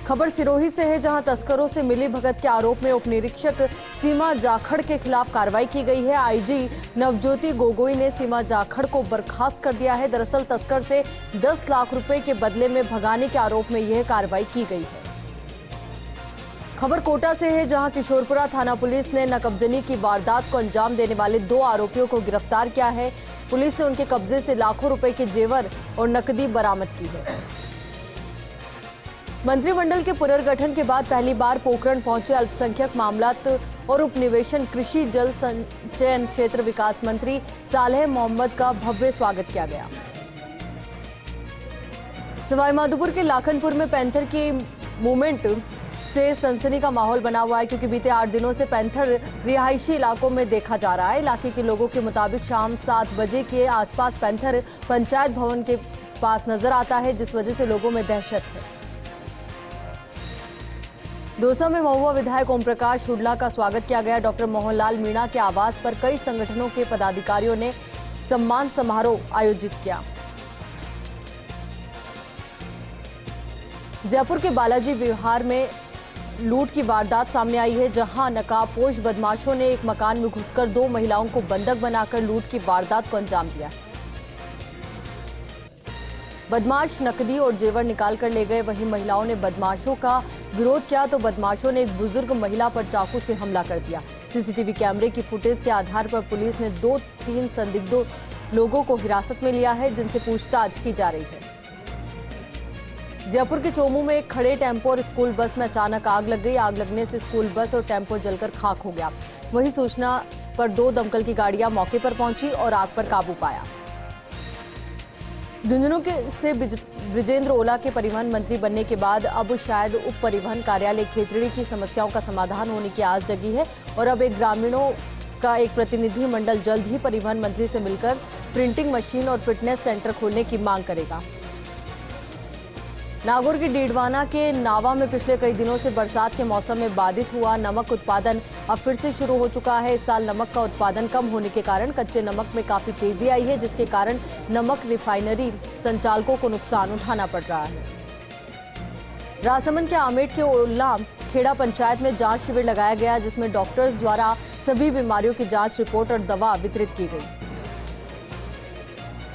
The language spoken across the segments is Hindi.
खबर सिरोही से है, जहां तस्करों से मिली भगत के आरोप में उप निरीक्षक सीमा जाखड़ के खिलाफ कार्रवाई की गई है। आईजी नवज्योति गोगोई ने सीमा जाखड़ को बर्खास्त कर दिया है। दरअसल तस्कर से 10 लाख रुपए के बदले में भगाने के आरोप में यह कार्रवाई की गई है। खबर कोटा से है, जहां किशोरपुरा थाना पुलिस ने नकबजनी की वारदात को अंजाम देने वाले 2 आरोपियों को गिरफ्तार किया है। पुलिस ने उनके कब्जे से लाखों रुपए के जेवर और नकदी बरामद की है। मंत्रिमंडल के पुनर्गठन के बाद पहली बार पोखरण पहुंचे अल्पसंख्यक मामलात और उपनिवेशन कृषि जल संचयन क्षेत्र विकास मंत्री सालेह मोहम्मद का भव्य स्वागत किया गया। सवाईमाधोपुर के लाखनपुर में पैंथर की मूवमेंट से सनसनी का माहौल बना हुआ है, क्योंकि बीते 8 दिनों से पैंथर रिहायशी इलाकों में देखा जा रहा है। इलाके के लोगों के मुताबिक शाम 7 बजे के आसपास पैंथर पंचायत भवन के पास नजर आता है, जिस वजह से लोगों में दहशत है। दौसा में महुआ विधायक ओम प्रकाश हुड्डा का स्वागत किया गया। डॉक्टर मोहनलाल मीणा के आवास पर कई संगठनों के पदाधिकारियों ने सम्मान समारोह आयोजित किया। जयपुर के बालाजी विहार में लूट की वारदात सामने आई है, जहां नकाबपोश बदमाशों ने एक मकान में घुसकर 2 महिलाओं को बंधक बनाकर लूट की वारदात को अंजाम दिया। बदमाश नकदी और जेवर निकाल कर ले गए। वहीं महिलाओं ने बदमाशों का विरोध किया तो बदमाशों ने एक बुजुर्ग महिला पर चाकू से हमला कर दिया। सीसीटीवी कैमरे की फुटेज के आधार पर पुलिस ने 2-3 संदिग्ध लोगों को हिरासत में लिया है, जिनसे पूछताछ की जा रही है। जयपुर के चोमू में एक खड़े टेम्पो और स्कूल बस में अचानक आग लग गई। आग लगने से स्कूल बस और टेम्पो जलकर खाक हो गया। वहीं सूचना पर 2 दमकल की गाड़ियां मौके पर पहुंची और आग पर काबू पाया। झुंझुनू से ब्रिजेंद्र ओला के परिवहन मंत्री बनने के बाद अब शायद उप परिवहन कार्यालय खेतड़ी की समस्याओं का समाधान होने की आस जगी है और अब एक ग्रामीणों का एक प्रतिनिधि मंडल जल्द ही परिवहन मंत्री से मिलकर प्रिंटिंग मशीन और फिटनेस सेंटर खोलने की मांग करेगा। नागौर के डीडवाना के नावा में पिछले कई दिनों से बरसात के मौसम में बाधित हुआ नमक उत्पादन अब फिर से शुरू हो चुका है। इस साल नमक का उत्पादन कम होने के कारण कच्चे नमक में काफी तेजी आई है, जिसके कारण नमक रिफाइनरी संचालकों को नुकसान उठाना पड़ रहा है। राजसमंद के आमेट के ओला खेड़ा पंचायत में जांच शिविर लगाया गया, जिसमें डॉक्टर्स द्वारा सभी बीमारियों की जांच रिपोर्ट और दवा वितरित की गई।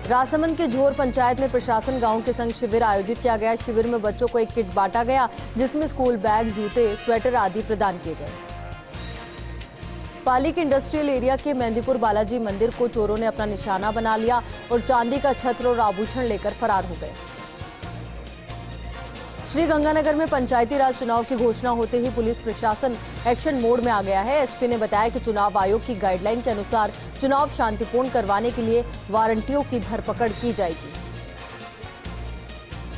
राजसमंद के झोर पंचायत में प्रशासन गांव के संग शिविर आयोजित किया गया। शिविर में बच्चों को एक किट बांटा गया, जिसमें स्कूल बैग, जूते, स्वेटर आदि प्रदान किए गए। पाली के इंडस्ट्रियल एरिया के मेहंदीपुर बालाजी मंदिर को चोरों ने अपना निशाना बना लिया और चांदी का छत्र और आभूषण लेकर फरार हो गए। श्री गंगानगर में पंचायती राज चुनाव की घोषणा होते ही पुलिस प्रशासन एक्शन मोड में आ गया है। एसपी ने बताया कि चुनाव आयोग की गाइडलाइन के अनुसार चुनाव शांतिपूर्ण करवाने के लिए वारंटियों की धरपकड़ की जाएगी।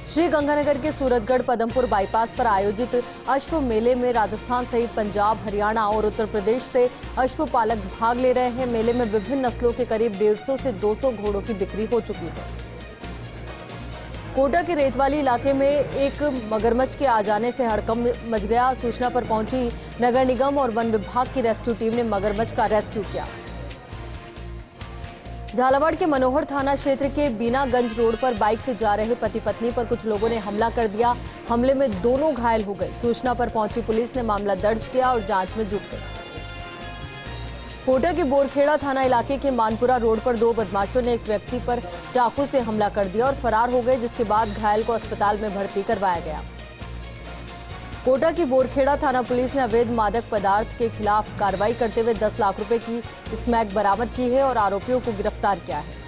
श्री गंगानगर के सूरतगढ़ पदमपुर बाईपास पर आयोजित अश्व मेले में राजस्थान सहित पंजाब, हरियाणा और उत्तर प्रदेश से अश्व पालक भाग ले रहे हैं। मेले में विभिन्न नस्लों के करीब 150 से 200 घोड़ों की बिक्री हो चुकी है। कोटा के रेतवाली इलाके में एक मगरमच्छ के आ जाने से हड़कंप मच गया। सूचना पर पहुंची नगर निगम और वन विभाग की रेस्क्यू टीम ने मगरमच्छ का रेस्क्यू किया। झालावाड़ के मनोहर थाना क्षेत्र के बीनागंज रोड पर बाइक से जा रहे पति पत्नी पर कुछ लोगों ने हमला कर दिया। हमले में दोनों घायल हो गए। सूचना पर पहुंची पुलिस ने मामला दर्ज किया और जांच में जुट गई। कोटा के बोरखेड़ा थाना इलाके के मानपुरा रोड पर 2 बदमाशों ने एक व्यक्ति पर चाकू से हमला कर दिया और फरार हो गए, जिसके बाद घायल को अस्पताल में भर्ती करवाया गया। कोटा की बोरखेड़ा थाना पुलिस ने अवैध मादक पदार्थ के खिलाफ कार्रवाई करते हुए 10 लाख रुपए की स्मैक बरामद की है और आरोपियों को गिरफ्तार किया है।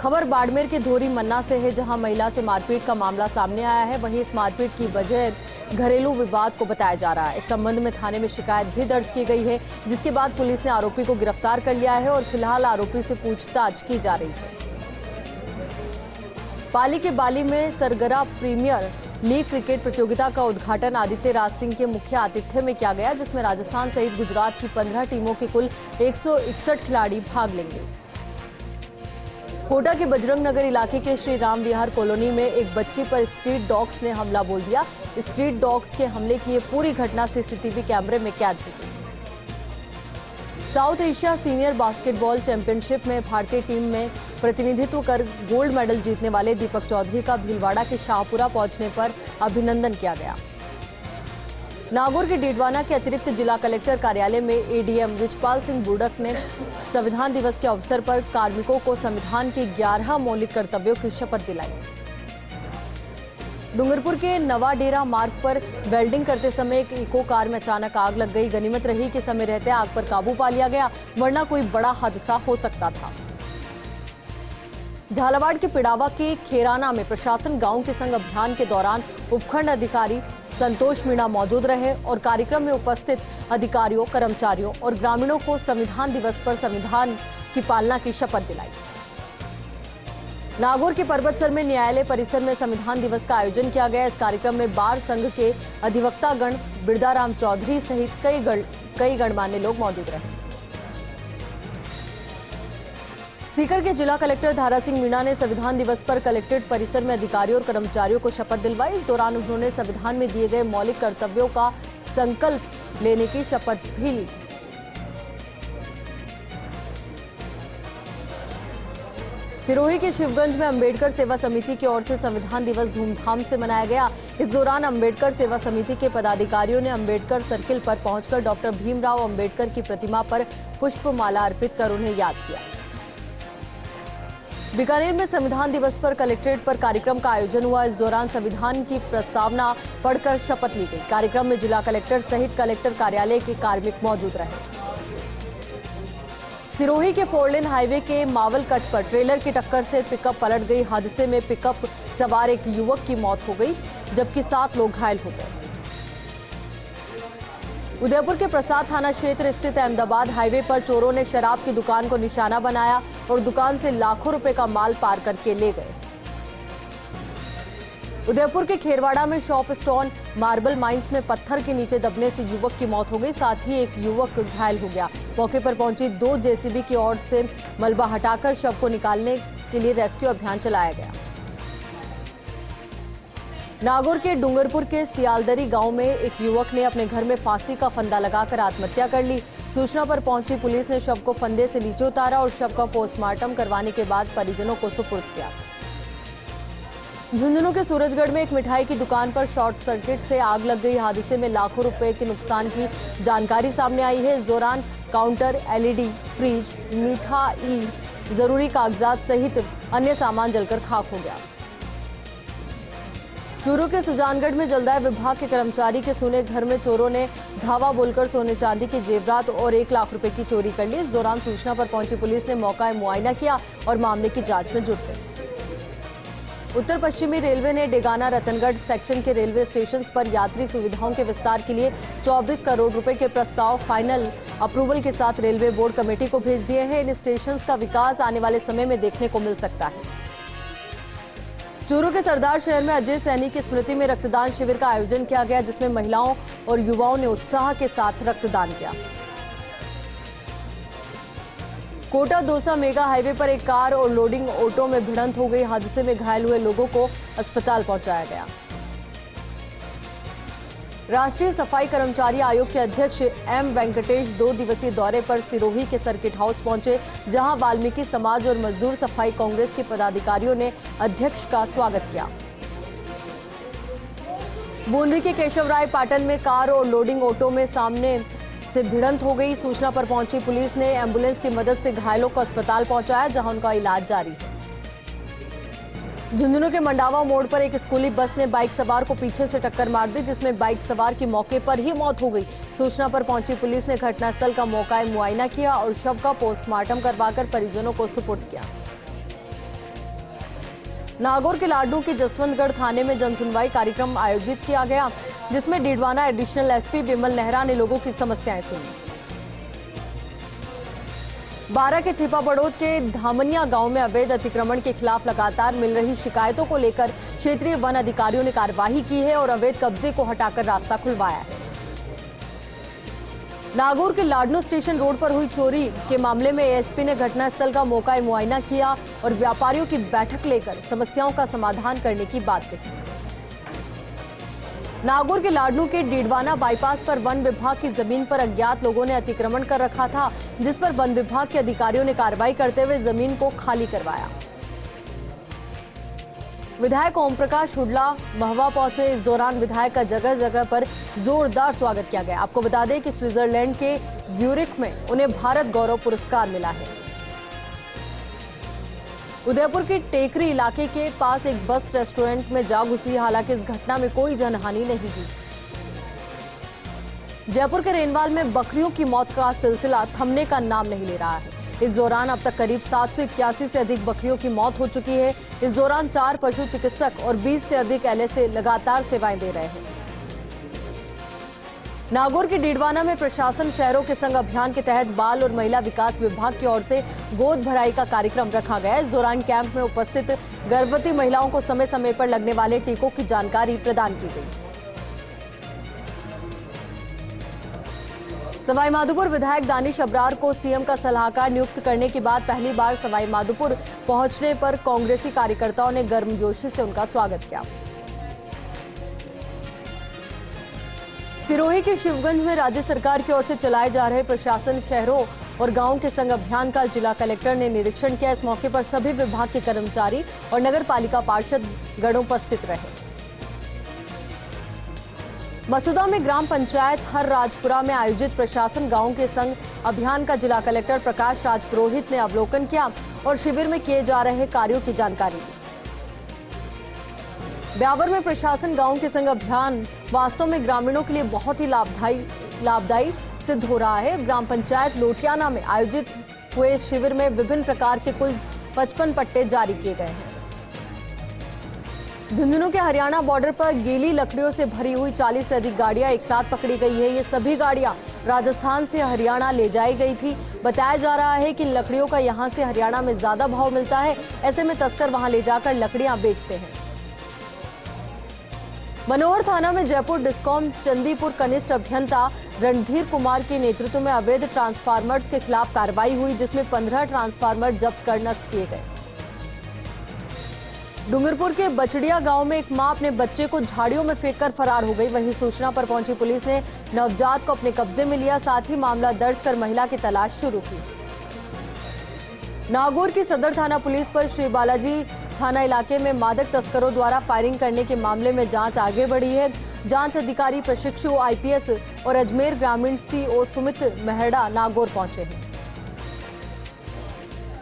खबर बाड़मेर के धोरी मन्ना से है, जहां महिला से मारपीट का मामला सामने आया है। वहीं इस मारपीट की वजह घरेलू विवाद को बताया जा रहा है। इस संबंध में थाने में शिकायत भी दर्ज की गई है, जिसके बाद पुलिस ने आरोपी को गिरफ्तार कर लिया है और फिलहाल आरोपी से पूछताछ की जा रही है। पाली के बाली में सरगरा प्रीमियर लीग क्रिकेट प्रतियोगिता का उद्घाटन आदित्य राज सिंह के मुख्य आतिथ्य में किया गया, जिसमें राजस्थान सहित गुजरात की 15 टीमों के कुल 161 खिलाड़ी भाग लेंगे। कोटा के बजरंग नगर इलाके के श्री राम विहार कॉलोनी में एक बच्ची पर स्ट्रीट डॉग्स ने हमला बोल दिया। स्ट्रीट डॉग्स के हमले की ये पूरी घटना सीसीटीवी कैमरे में कैद हो गई। South Asia senior basketball championship में भारतीय टीम में प्रतिनिधित्व कर गोल्ड मेडल जीतने वाले दीपक चौधरी का भीलवाड़ा के शाहपुरा पहुंचने पर अभिनंदन किया गया। नागौर के डीडवाना के अतिरिक्त जिला कलेक्टर कार्यालय में एडीएम रिचपाल सिंह बुड़क ने संविधान दिवस के अवसर पर कार्मिकों को संविधान के 11 मौलिक कर्तव्यों की शपथ दिलाई। डूंगरपुर के नवा डेरा मार्ग पर वेल्डिंग करते समय एक इको कार में अचानक आग लग गई। गनीमत रही कि समय रहते आग पर काबू पा लिया गया, वरना कोई बड़ा हादसा हो सकता था। झालावाड़ के पिड़ावा के खेराना में प्रशासन गांव के संग अभियान के दौरान उपखंड अधिकारी संतोष मीणा मौजूद रहे और कार्यक्रम में उपस्थित अधिकारियों, कर्मचारियों और ग्रामीणों को संविधान दिवस पर संविधान की पालना की शपथ दिलाई। नागौर के पर्वतसर में न्यायालय परिसर में संविधान दिवस का आयोजन किया गया। इस कार्यक्रम में बार संघ के अधिवक्ता गण बिरदाराम चौधरी सहित कई गणमान्य लोग मौजूद रहे। सीकर के जिला कलेक्टर धारा सिंह मीणा ने संविधान दिवस पर कलेक्ट्रेट परिसर में अधिकारियों और कर्मचारियों को शपथ दिलवाई। इस दौरान उन्होंने संविधान में दिए गए मौलिक कर्तव्यों का संकल्प लेने की शपथ भी ली। सिरोही के शिवगंज में अंबेडकर सेवा समिति की ओर से संविधान दिवस धूमधाम से मनाया गया। इस दौरान अंबेडकर सेवा समिति के पदाधिकारियों ने अंबेडकर सर्किल पर पहुंचकर डॉक्टर भीमराव अंबेडकर की प्रतिमा पर पुष्पमाला अर्पित कर उन्हें याद किया। बीकानेर में संविधान दिवस पर कलेक्ट्रेट पर कार्यक्रम का आयोजन हुआ। इस दौरान संविधान की प्रस्तावना पढ़कर शपथ ली गई। कार्यक्रम में जिला कलेक्टर सहित कलेक्टर कार्यालय के कार्मिक मौजूद रहे। सिरोही के 4 लेन हाईवे के मावल कट पर ट्रेलर की टक्कर से पिकअप पलट गई। हादसे में पिकअप सवार एक युवक की मौत हो गई, जबकि 7 लोग घायल हो गए। उदयपुर के प्रसाद थाना क्षेत्र स्थित अहमदाबाद हाईवे पर चोरों ने शराब की दुकान को निशाना बनाया और दुकान से लाखों रुपए का माल पार करके ले गए। उदयपुर के खेरवाड़ा में शॉप स्टोन मार्बल माइंस में पत्थर के नीचे दबने से युवक की मौत हो गई, साथ ही एक युवक घायल हो गया। मौके पर पहुंची 2 जेसीबी की ओर से मलबा हटाकर शव को निकालने के लिए रेस्क्यू अभियान चलाया गया। नागौर के डूंगरपुर के सियालदरी गांव में एक युवक ने अपने घर में फांसी का फंदा लगाकर आत्महत्या कर ली। सूचना पर पहुंची पुलिस ने शव को फंदे से नीचे उतारा और शव का पोस्टमार्टम करवाने के बाद परिजनों को सुपुर्द किया। झुंझुनू के सूरजगढ़ में एक मिठाई की दुकान पर शॉर्ट सर्किट से आग लग गई। हादसे में लाखों रुपए के नुकसान की जानकारी सामने आई है। इस दौरान काउंटर, एलईडी, फ्रिज, मिठाई, जरूरी कागजात सहित अन्य सामान जलकर खाक हो गया। चूरू के सुजानगढ़ में जलदाय विभाग के कर्मचारी के सोने घर में चोरों ने धावा बोलकर सोने चांदी के जेवरात और 1 लाख रुपए की चोरी कर ली। इस दौरान सूचना पर पहुंची पुलिस ने मौका मुआयना किया और मामले की जांच में जुट गई। उत्तर पश्चिमी रेलवे ने डेगाना रतनगढ़ सेक्शन के रेलवे स्टेशन पर यात्री सुविधाओं के विस्तार के लिए 24 करोड़ रुपए के प्रस्ताव फाइनल अप्रूवल के साथ रेलवे बोर्ड कमेटी को भेज दिए हैं। इन स्टेशन का विकास आने वाले समय में देखने को मिल सकता है। चूरू के सरदार शहर में अजय सैनी की स्मृति में रक्तदान शिविर का आयोजन किया गया, जिसमें महिलाओं और युवाओं ने उत्साह के साथ रक्तदान किया। कोटा दौसा मेगा हाईवे पर एक कार और लोडिंग ऑटो में भिड़ंत हो गई। हादसे में घायल हुए लोगों को अस्पताल पहुंचाया गया। राष्ट्रीय सफाई कर्मचारी आयोग के अध्यक्ष एम वेंकटेश 2 दिवसीय दौरे पर सिरोही के सर्किट हाउस पहुंचे, जहां वाल्मीकि समाज और मजदूर सफाई कांग्रेस के पदाधिकारियों ने अध्यक्ष का स्वागत किया। बूंदी के केशवराय पाटन में कार और लोडिंग ऑटो में सामने से भिड़ंत हो गई। सूचना पर पहुंची पुलिस ने एम्बुलेंस की मदद से घायलों को अस्पताल पहुंचाया, जहां उनका इलाज जारी है। झुंझुनू के मंडावा मोड़ पर एक स्कूली बस ने बाइक सवार को पीछे से टक्कर मार दी, जिसमें बाइक सवार की मौके पर ही मौत हो गई। सूचना पर पहुंची पुलिस ने घटनास्थल का मौका मुआयना किया और शव का पोस्टमार्टम करवाकर परिजनों को सुपुर्द किया। नागौर के लाडू की जसवंतगढ़ थाने में जनसुनवाई कार्यक्रम आयोजित किया गया, जिसमें डीडवाना एडिशनल एसपी विमल नेहरा ने लोगों की समस्याएं सुनी। 12 के छिपा बड़ौद के धामनिया गांव में अवैध अतिक्रमण के खिलाफ लगातार मिल रही शिकायतों को लेकर क्षेत्रीय वन अधिकारियों ने कार्यवाही की है और अवैध कब्जे को हटाकर रास्ता खुलवाया है। नागौर के लाडनू स्टेशन रोड पर हुई चोरी के मामले में एएसपी ने घटनास्थल का मौका मुआयना किया और व्यापारियों की बैठक लेकर समस्याओं का समाधान करने की बात कही। नागौर के लाडनू के डीडवाना बाईपास पर वन विभाग की जमीन पर अज्ञात लोगों ने अतिक्रमण कर रखा था, जिस पर वन विभाग के अधिकारियों ने कार्रवाई करते हुए जमीन को खाली करवाया। विधायक ओम प्रकाश हुड्डा महुआ पहुंचे। इस दौरान विधायक का जगह जगह पर जोरदार स्वागत किया गया। आपको बता दें कि स्विट्जरलैंड के ज्यूरिख में उन्हें भारत गौरव पुरस्कार मिला है। उदयपुर के टेकरी इलाके के पास एक बस रेस्टोरेंट में जा घुसी, हालांकि इस घटना में कोई जनहानि नहीं हुई। जयपुर के रेनवाल में बकरियों की मौत का सिलसिला थमने का नाम नहीं ले रहा है। इस दौरान अब तक करीब 781 से अधिक बकरियों की मौत हो चुकी है। इस दौरान 4 पशु चिकित्सक और 20 से अधिक एलएसए लगातार सेवाएं दे रहे हैं। नागौर के डीडवाना में प्रशासन शहरों के संग अभियान के तहत बाल और महिला विकास विभाग की ओर से गोद भराई का कार्यक्रम रखा गया। इस दौरान कैंप में उपस्थित गर्भवती महिलाओं को समय समय पर लगने वाले टीकों की जानकारी प्रदान की गई। सवाई माधोपुर विधायक दानिश अब्रार को सीएम का सलाहकार नियुक्त करने के बाद पहली बार सवाई माधोपुर पहुंचने पर कांग्रेसी कार्यकर्ताओं ने गर्मजोशी से उनका स्वागत किया। सिरोही के शिवगंज में राज्य सरकार की ओर से चलाए जा रहे प्रशासन शहरों और गांवों के संग अभियान का जिला कलेक्टर ने निरीक्षण किया। इस मौके पर सभी विभाग के कर्मचारी और नगर पालिका पार्षद गण उपस्थित रहे। मसूदा में ग्राम पंचायत हर राजपुरा में आयोजित प्रशासन गांव के संग अभियान का जिला कलेक्टर प्रकाश राज पुरोहित ने अवलोकन किया और शिविर में किए जा रहे कार्यों की जानकारी दी। ब्यावर में प्रशासन गांव के संग अभियान वास्तव में ग्रामीणों के लिए बहुत ही लाभदायी सिद्ध हो रहा है। ग्राम पंचायत लोटियाना में आयोजित हुए शिविर में विभिन्न प्रकार के कुल 55 पट्टे जारी किए गए हैं। झुंझुनू के हरियाणा बॉर्डर पर गीली लकड़ियों से भरी हुई 40 से अधिक गाड़ियां एक साथ पकड़ी गई है। ये सभी गाड़ियां राजस्थान से हरियाणा ले जाई गई थी। बताया जा रहा है कि लकड़ियों का यहां से हरियाणा में ज्यादा भाव मिलता है, ऐसे में तस्कर वहां ले जाकर लकड़ियां बेचते हैं। मनोहर थाना में जयपुर डिस्कॉम चंदीपुर कनिष्ठ अभियंता रणधीर कुमार के नेतृत्व में अवैध ट्रांसफार्मर्स के खिलाफ कार्रवाई हुई, जिसमें 15 ट्रांसफार्मर जब्त कर नष्ट किए गए। डूंगरपुर के बचड़िया गांव में एक मां अपने बच्चे को झाड़ियों में फेंककर फरार हो गई। वहीं सूचना पर पहुंची पुलिस ने नवजात को अपने कब्जे में लिया, साथ ही मामला दर्ज कर महिला की तलाश शुरू की। नागौर की सदर थाना पुलिस पर श्री बालाजी थाना इलाके में मादक तस्करों द्वारा फायरिंग करने के मामले में जांच आगे बढ़ी है। जांच अधिकारी प्रशिक्षु आईपीएस और अजमेर ग्रामीण सीओ सुमित मेहड़ा नागौर पहुंचे हैं।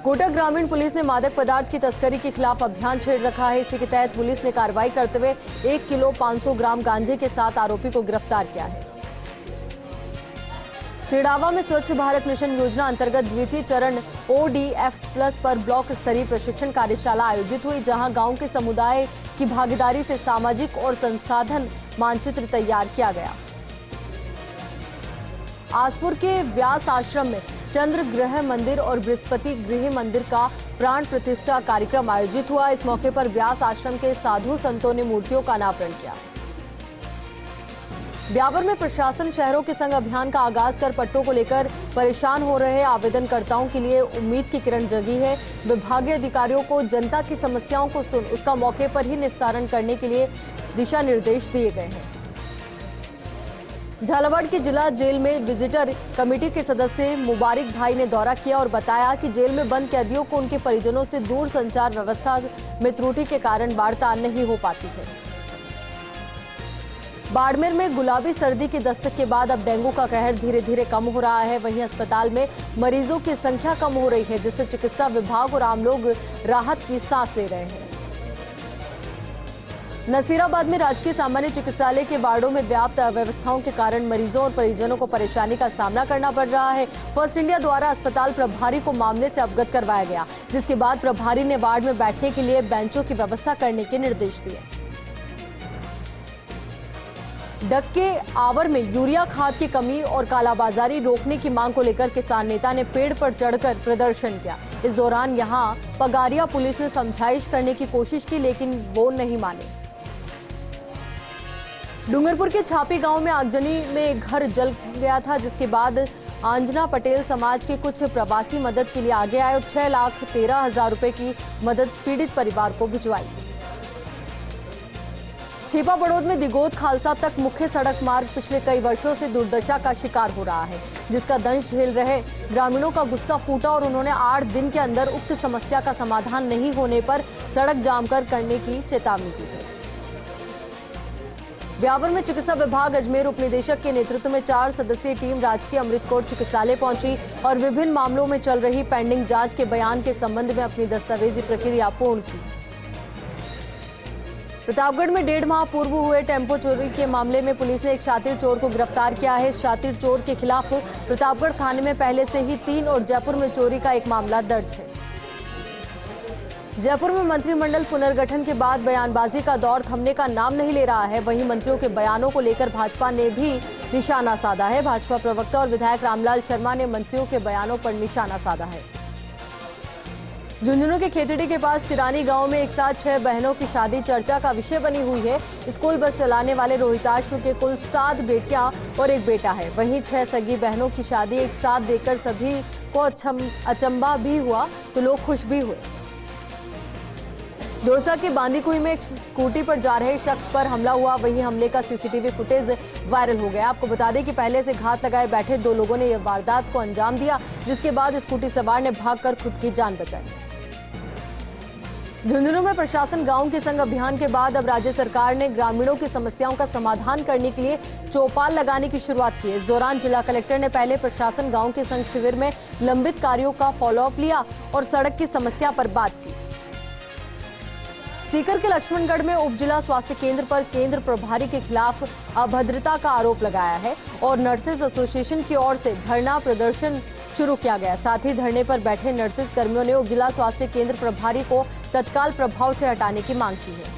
कोटक ग्रामीण पुलिस ने मादक पदार्थ की तस्करी के खिलाफ अभियान छेड़ रखा है। इसी के तहत पुलिस ने कार्रवाई करते हुए 1 किलो 500 ग्राम गांजे के साथ आरोपी को गिरफ्तार किया है। चिड़ावा में स्वच्छ भारत मिशन योजना अंतर्गत द्वितीय चरण ODF+ पर ब्लॉक स्तरीय प्रशिक्षण कार्यशाला आयोजित हुई, जहां गांव के समुदाय की भागीदारी से सामाजिक और संसाधन मानचित्र तैयार किया गया। आसपुर के व्यास आश्रम में चंद्र ग्रह मंदिर और बृहस्पति गृह मंदिर का प्राण प्रतिष्ठा कार्यक्रम आयोजित हुआ। इस मौके पर व्यास आश्रम के साधु संतों ने मूर्तियों का अनावरण किया। ब्यावर में प्रशासन शहरों के संग अभियान का आगाज कर पट्टों को लेकर परेशान हो रहे आवेदनकर्ताओं के लिए उम्मीद की किरण जगी है। विभागीय अधिकारियों को जनता की समस्याओं को सुन उसका मौके पर ही निस्तारण करने के लिए दिशा निर्देश दिए गए हैं। झालावाड़ की जिला जेल में विजिटर कमेटी के सदस्य मुबारक भाई ने दौरा किया और बताया कि जेल में बंद कैदियों को उनके परिजनों से दूर संचार व्यवस्था में त्रुटि के कारण वार्ता नहीं हो पाती है। बाड़मेर में गुलाबी सर्दी की दस्तक के बाद अब डेंगू का कहर धीरे धीरे कम हो रहा है। वहीं अस्पताल में मरीजों की संख्या कम हो रही है, जिससे चिकित्सा विभाग और आम लोग राहत की सांस ले रहे हैं। नसीराबाद में राजकीय सामान्य चिकित्सालय के वार्डों में व्याप्त अव्यवस्थाओं के कारण मरीजों और परिजनों को परेशानी का सामना करना पड़ रहा है। फर्स्ट इंडिया द्वारा अस्पताल प्रभारी को मामले से अवगत करवाया गया, जिसके बाद प्रभारी ने वार्ड में बैठने के लिए बेंचों की व्यवस्था करने के निर्देश दिए। डग के आवर में यूरिया खाद की कमी और कालाबाजारी रोकने की मांग को लेकर किसान नेता ने पेड़ पर चढ़कर प्रदर्शन किया। इस दौरान यहां पगारिया पुलिस ने समझाइश करने की कोशिश की, लेकिन वो नहीं माने। डूंगरपुर के छापी गांव में आगजनी में घर जल गया था, जिसके बाद आंजना पटेल समाज के कुछ प्रवासी मदद के लिए आगे आए और 6,13,000 रुपए की मदद पीड़ित परिवार को भिजवाई। छिपा बड़ौद में दिगोद खालसा तक मुख्य सड़क मार्ग पिछले कई वर्षों से दुर्दशा का शिकार हो रहा है, जिसका दंश झेल रहे ग्रामीणों का गुस्सा फूटा और उन्होंने 8 दिन के अंदर उक्त समस्या का समाधान नहीं होने पर सड़क जाम करने की चेतावनी दी है। ब्यावर में चिकित्सा विभाग अजमेर उपनिदेशक के नेतृत्व में 4 सदस्यीय टीम राजकीय अमृत कौर चिकित्सालय पहुंची और विभिन्न मामलों में चल रही पेंडिंग जांच के बयान के संबंध में अपनी दस्तावेजी प्रक्रिया पूर्ण की। प्रतापगढ़ में 1.5 माह पूर्व हुए टेम्पो चोरी के मामले में पुलिस ने एक शातिर चोर को गिरफ्तार किया है। शातिर चोर के खिलाफ प्रतापगढ़ थाने में पहले से ही 3 और जयपुर में चोरी का एक मामला दर्ज है। जयपुर में मंत्रिमंडल पुनर्गठन के बाद बयानबाजी का दौर थमने का नाम नहीं ले रहा है। वहीं मंत्रियों के बयानों को लेकर भाजपा ने भी निशाना साधा है। भाजपा प्रवक्ता और विधायक रामलाल शर्मा ने मंत्रियों के बयानों पर निशाना साधा है। झुंझुनू के खेतड़ी के पास चिरानी गांव में एक साथ 6 बहनों की शादी चर्चा का विषय बनी हुई है। स्कूल बस चलाने वाले रोहिताश्व के कुल 7 बेटियां और एक बेटा है। वहीं 6 सगी बहनों की शादी एक साथ देखकर सभी को अचंबा भी हुआ तो लोग खुश भी हुए। दौसा के बांदीकुई में एक स्कूटी पर जा रहे शख्स पर हमला हुआ। वहीं हमले का सीसीटीवी फुटेज वायरल हो गया। आपको बता दें कि पहले से घात लगाए बैठे 2 लोगों ने यह वारदात को अंजाम दिया, जिसके बाद स्कूटी सवार ने भागकर खुद की जान बचाई। झुंझुनू में प्रशासन गांव के संग अभियान के बाद अब राज्य सरकार ने ग्रामीणों की समस्याओं का समाधान करने के लिए चौपाल लगाने की शुरुआत की है। इस दौरान जिला कलेक्टर ने पहले प्रशासन गांव के संग शिविर में लंबित कार्यों का फॉलोअप लिया और सड़क की समस्या पर बात की। सीकर के लक्ष्मणगढ़ में उप जिला स्वास्थ्य केंद्र पर केंद्र प्रभारी के खिलाफ अभद्रता का आरोप लगाया है और नर्सेज एसोसिएशन की ओर से धरना प्रदर्शन शुरू किया गया। साथ ही धरने पर बैठे नर्सेज कर्मियों ने उप जिला स्वास्थ्य केंद्र प्रभारी को तत्काल प्रभाव से हटाने की मांग की है।